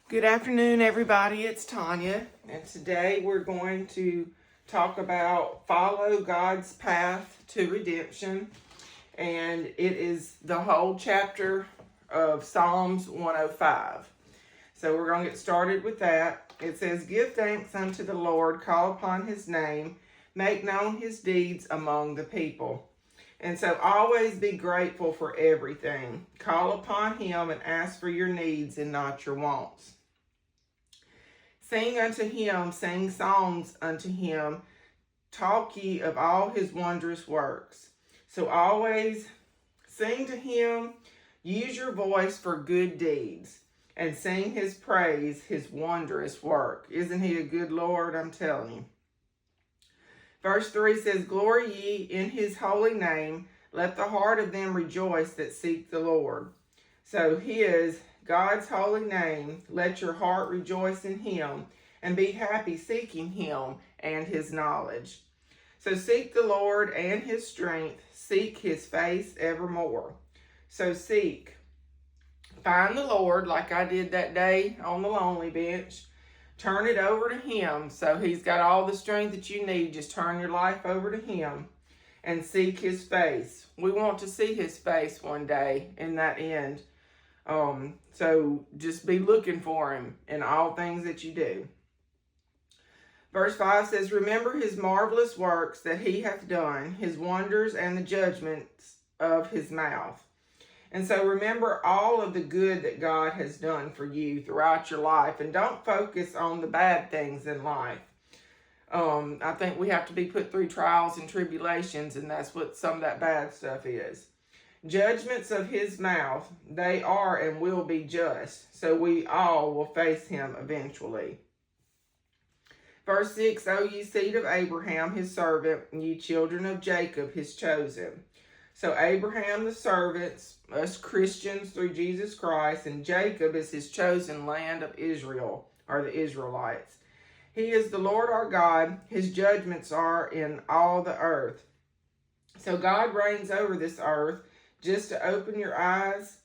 Good afternoon, everybody. It's Tanya, and today we're going to talk about follow God's path to redemption, and it is the whole chapter of Psalms 105. So we're going to get started with that. It says, "Give thanks unto the Lord, call upon his name, make known his deeds among the people." And so always be grateful for everything. Call upon him and ask for your needs and not your wants. Sing unto him, sing songs unto him, talk ye of all his wondrous works. So always sing to him, use your voice for good deeds, and sing his praise, his wondrous work. Isn't he a good Lord? I'm telling you. Verse 3 says, "Glory ye in his holy name, let the heart of them rejoice that seek the Lord." So God's holy name, let your heart rejoice in him and be happy seeking him and his knowledge. So seek the Lord and his strength, seek his face evermore. So find the Lord like I did that day on the lonely bench. Turn it over to him. So he's got all the strength that you need. Just turn your life over to him and seek his face. We want to see his face one day in that end. So just be looking for him in all things that you do. Verse 5 says, "Remember his marvelous works that he hath done, his wonders and the judgments of his mouth." And so remember all of the good that God has done for you throughout your life, and don't focus on the bad things in life. I think we have to be put through trials and tribulations, and that's what some of that bad stuff is. Judgments of his mouth, they are and will be just, so we all will face him eventually. Verse 6, "O ye seed of Abraham his servant, ye children of Jacob his chosen." So Abraham the servants, us Christians through Jesus Christ, and Jacob is his chosen land of Israel, or the Israelites. He is the Lord our God, his judgments are in all the earth. So God reigns over this earth. Just to open your eyes,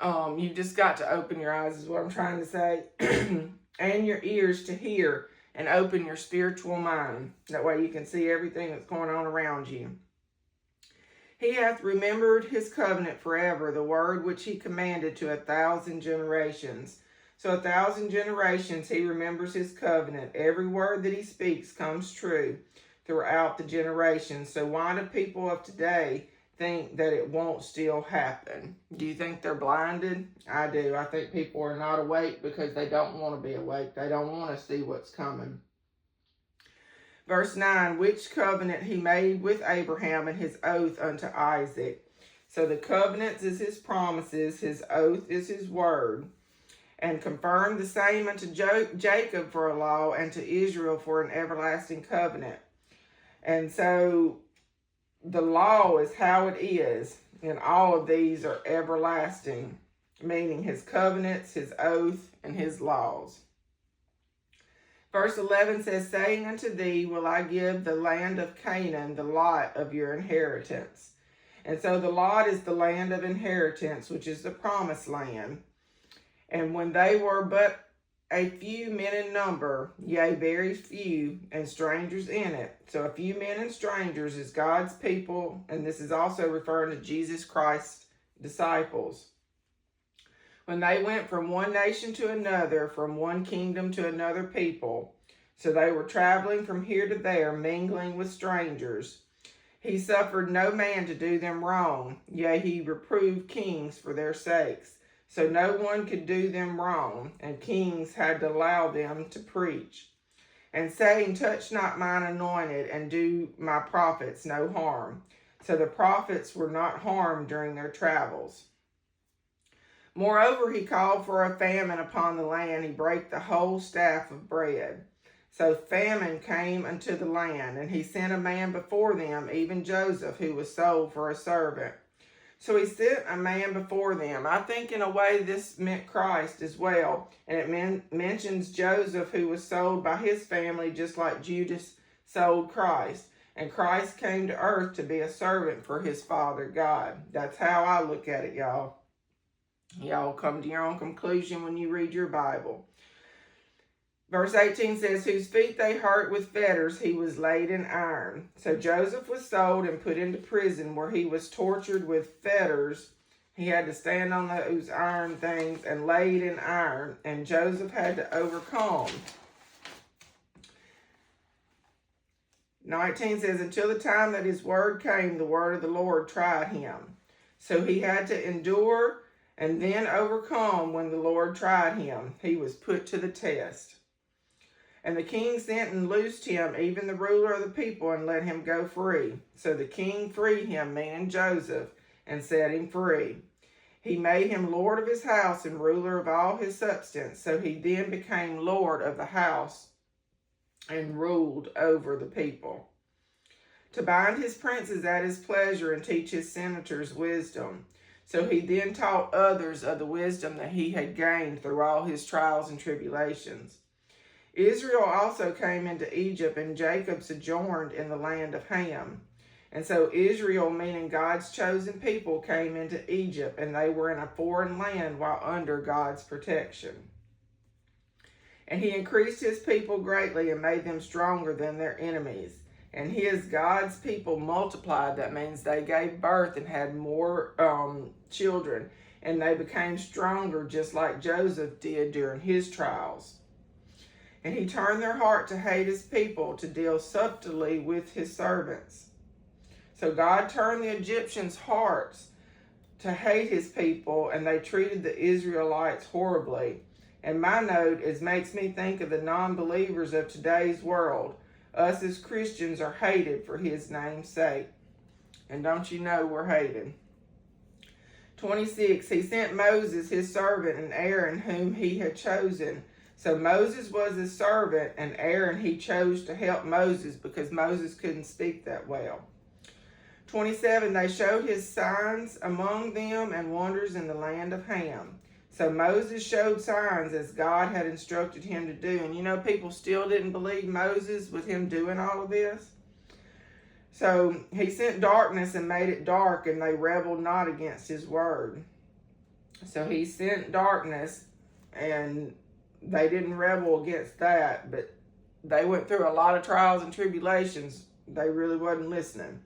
you just got to open your eyes is what I'm trying to say, and your ears to hear, and open your spiritual mind. That way you can see everything that's going on around you. "He hath remembered his covenant forever, the word which he commanded to 1,000 generations." So 1,000 generations he remembers his covenant. Every word that he speaks comes true throughout the generations. So why do people of today think that it won't still happen? Do you think they're blinded? I do. I think people are not awake because they don't want to be awake. They don't want to see what's coming. Verse 9, "Which covenant he made with Abraham and his oath unto Isaac." So the covenants is his promises, his oath is his word. "And confirmed the same unto Jacob for a law, and to Israel for an everlasting covenant." And so the law is how it is, and all of these are everlasting, meaning his covenants, his oath, and his laws. Verse 11 says, "Saying unto thee, will I give the land of Canaan, the lot of your inheritance." And so the lot is the land of inheritance, which is the promised land. "And when they were but a few men in number, yea, very few, and strangers in it." So a few men and strangers is God's people, and this is also referring to Jesus Christ's disciples. "When they went from one nation to another, from one kingdom to another people," so they were traveling from here to there, mingling with strangers. "He suffered no man to do them wrong, yea, he reproved kings for their sakes." So no one could do them wrong, and kings had to allow them to preach. "And saying, touch not mine anointed, and do my prophets no harm." So the prophets were not harmed during their travels. "Moreover, he called for a famine upon the land. He brake the whole staff of bread." So famine came unto the land, and he sent a man before them, even Joseph, who was sold for a servant. So he sent a man before them. I think in a way this meant Christ as well. And it mentions Joseph, who was sold by his family just like Judas sold Christ. And Christ came to earth to be a servant for his Father God. That's how I look at it, y'all. Y'all come to your own conclusion when you read your Bible. Verse 18 says, whose feet they hurt with fetters, he was laid in iron. So Joseph was sold and put into prison, where he was tortured with fetters. He had to stand on those iron things and laid in iron, and Joseph had to overcome. 19 says, until the time that his word came, the word of the Lord tried him. So he had to endure and then overcome when the Lord tried him. He was put to the test. And the king sent and loosed him, even the ruler of the people, and let him go free. So the king freed him, meaning Joseph, and set him free. He made him lord of his house and ruler of all his substance. So he then became lord of the house and ruled over the people. To bind his princes at his pleasure and teach his senators wisdom. So he then taught others of the wisdom that he had gained through all his trials and tribulations. Israel also came into Egypt, and Jacob sojourned in the land of Ham. And so Israel, meaning God's chosen people, came into Egypt, and they were in a foreign land while under God's protection. And he increased his people greatly and made them stronger than their enemies. And God's people multiplied. That means they gave birth and had more children. And they became stronger, just like Joseph did during his trials. And he turned their heart to hate his people, to deal subtly with his servants. So God turned the Egyptians' hearts to hate his people, and they treated the Israelites horribly. And my note is, makes me think of the non-believers of today's world. Us as Christians are hated for his name's sake. And don't you know we're hated? 26, he sent Moses, his servant, and Aaron, whom he had chosen. So Moses was his servant, and Aaron he chose to help Moses, because Moses couldn't speak that well. 27, they showed his signs among them and wonders in the land of Ham. So Moses showed signs as God had instructed him to do. And you know, people still didn't believe Moses with him doing all of this. So he sent darkness and made it dark, and they rebelled not against his word. So he sent darkness, and they didn't rebel against that, but they went through a lot of trials and tribulations. They really wasn't listening.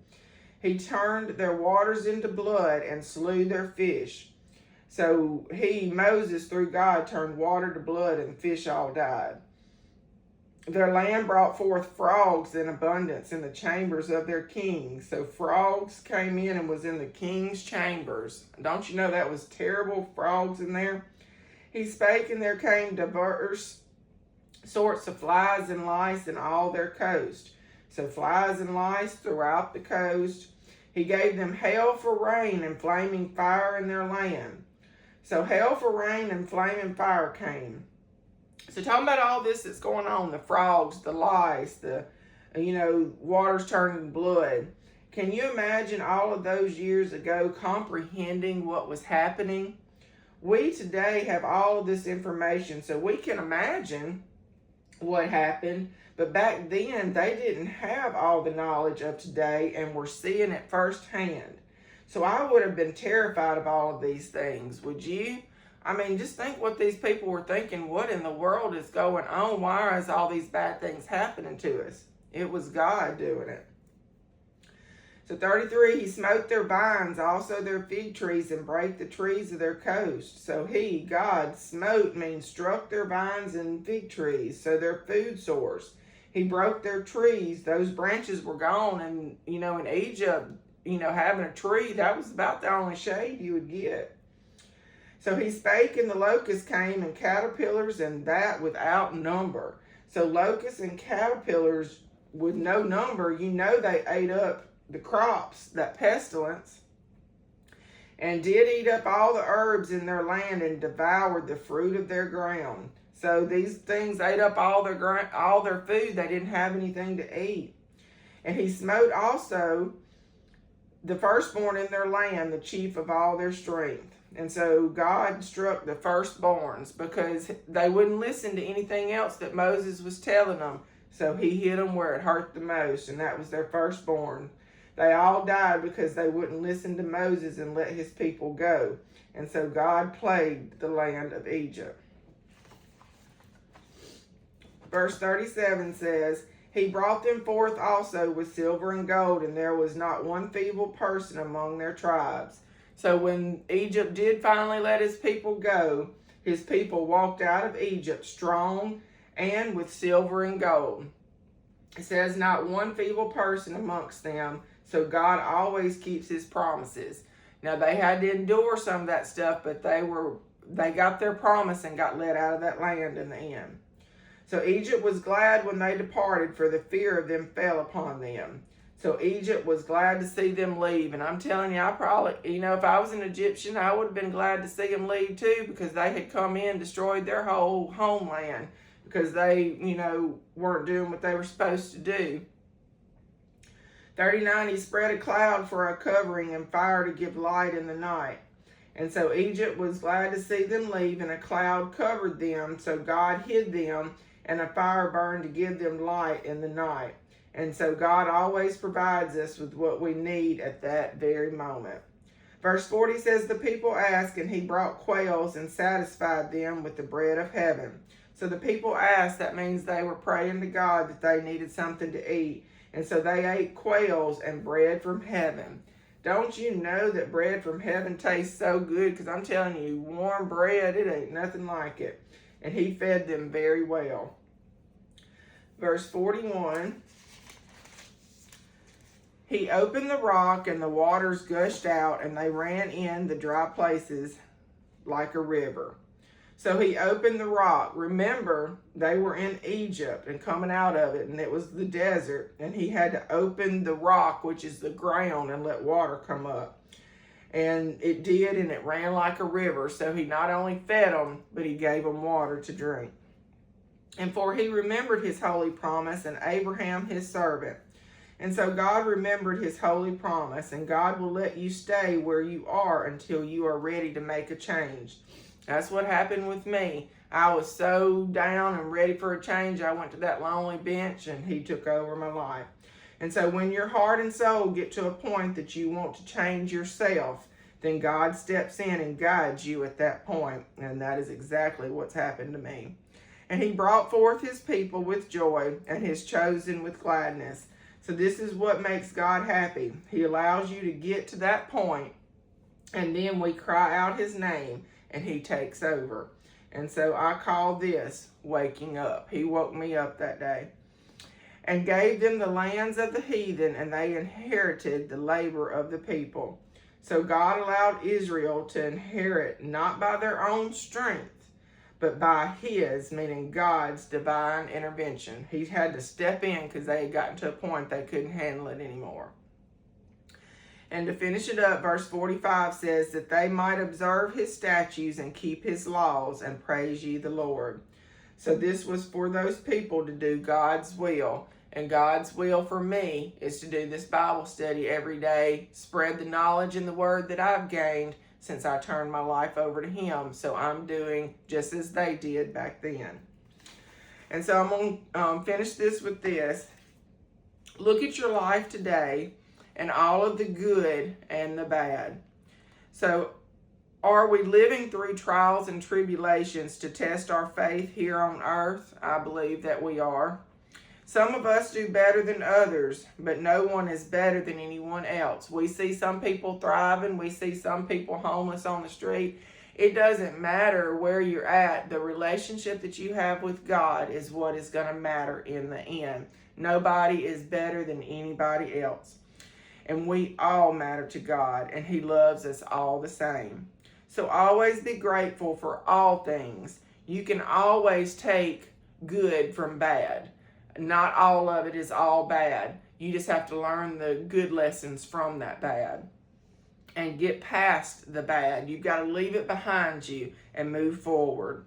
He turned their waters into blood and slew their fish. So Moses, through God, turned water to blood, and fish all died. Their land brought forth frogs in abundance in the chambers of their kings. So frogs came in and was in the king's chambers. Don't you know that was terrible, frogs in there? He spake, and there came diverse sorts of flies and lice in all their coast. So flies and lice throughout the coast. He gave them hail for rain and flaming fire in their land. So hail for rain and flaming fire came. So talking about all this that's going on, the frogs, the lice, the water's turning blood. Can you imagine all of those years ago comprehending what was happening? We today have all of this information, so we can imagine what happened. But back then, they didn't have all the knowledge of today, and were seeing it firsthand. So I would have been terrified of all of these things. Would you? I mean, just think what these people were thinking. What in the world is going on? Why is all these bad things happening to us? It was God doing it. So 33, he smote their vines, also their fig trees, and brake the trees of their coast. So God, smote means struck their vines and fig trees, so their food source. He broke their trees. Those branches were gone. And, in Egypt, having a tree, that was about the only shade you would get. So he spake, and the locusts came, and caterpillars, and that without number. So locusts and caterpillars with no number, they ate up the crops, that pestilence, and did eat up all the herbs in their land, and devoured the fruit of their ground. So these things ate up all their food. They didn't have anything to eat. And he smote also the firstborn in their land, the chief of all their strength. And so God struck the firstborns, because they wouldn't listen to anything else that Moses was telling them. So he hit them where it hurt the most, and that was their firstborn. They all died because they wouldn't listen to Moses and let his people go. And so God plagued the land of Egypt. Verse 37 says, He brought them forth also with silver and gold, and there was not one feeble person among their tribes. So when Egypt did finally let his people go, his people walked out of Egypt strong and with silver and gold. It says not one feeble person amongst them, so God always keeps his promises. Now they had to endure some of that stuff, but they got their promise and got let out of that land in the end. So Egypt was glad when they departed, for the fear of them fell upon them. So Egypt was glad to see them leave. And I'm telling you, I probably, if I was an Egyptian, I would have been glad to see them leave too, because they had come in, destroyed their whole homeland, because they, weren't doing what they were supposed to do. 39, he spread a cloud for a covering and fire to give light in the night. And so Egypt was glad to see them leave, and a cloud covered them, so God hid them, and a fire burned to give them light in the night. And so God always provides us with what we need at that very moment. Verse 40 says, the people asked, and he brought quails and satisfied them with the bread of heaven. So the people asked, that means they were praying to God that they needed something to eat. And so they ate quails and bread from heaven. Don't you know that bread from heaven tastes so good? Because I'm telling you, warm bread, it ain't nothing like it. And he fed them very well. Verse 41, he opened the rock, and the waters gushed out, and they ran in the dry places like a river. So he opened the rock. Remember, they were in Egypt and coming out of it, and it was the desert, and he had to open the rock, which is the ground, and let water come up. And it did, and it ran like a river. So he not only fed them, but he gave them water to drink. And for he remembered his holy promise, and Abraham his servant. And so God remembered his holy promise, and God will let you stay where you are until you are ready to make a change. That's what happened with me. I was so down and ready for a change, I went to that lonely bench, and he took over my life. And so when your heart and soul get to a point that you want to change yourself, then God steps in and guides you at that point. And that is exactly what's happened to me. And he brought forth his people with joy, and his chosen with gladness. So this is what makes God happy. He allows you to get to that point, and then we cry out his name, and he takes over. And so I call this waking up. He woke me up that day. And gave them the lands of the heathen, and they inherited the labor of the people. So God allowed Israel to inherit not by their own strength, but by his, meaning God's divine intervention. He had to step in because they had gotten to a point they couldn't handle it anymore. And to finish it up, verse 45 says that they might observe his statutes and keep his laws, and praise ye the Lord. So this was for those people to do God's will. And God's will for me is to do this Bible study every day, spread the knowledge and the word that I've gained since I turned my life over to him. So I'm doing just as they did back then. And so I'm going to finish this with this. Look at your life today and all of the good and the bad. So are we living through trials and tribulations to test our faith here on earth? I believe that we are. Some of us do better than others, but no one is better than anyone else. We see some people thriving. We see some people homeless on the street. It doesn't matter where you're at. The relationship that you have with God is what is going to matter in the end. Nobody is better than anybody else. And we all matter to God, and he loves us all the same. So always be grateful for all things. You can always take good from bad. Not all of it is all bad. You just have to learn the good lessons from that bad and get past the bad. You've got to leave it behind you and move forward.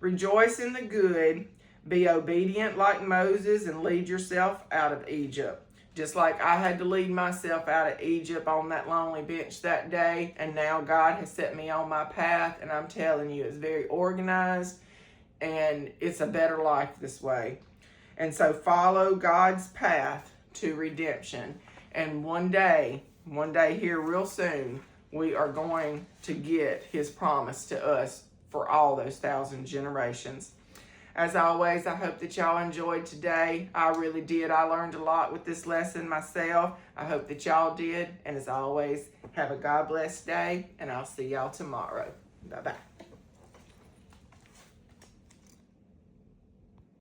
Rejoice in the good. Be obedient like Moses and lead yourself out of Egypt. Just like I had to lead myself out of Egypt on that lonely bench that day, and now God has set me on my path, and I'm telling you, it's very organized, and it's a better life this way. And so follow God's path to redemption. And one day here real soon, we are going to get his promise to us for all those 1,000 generations. As always, I hope that y'all enjoyed today. I really did. I learned a lot with this lesson myself. I hope that y'all did. And as always, have a God blessed day, and I'll see y'all tomorrow. Bye-bye.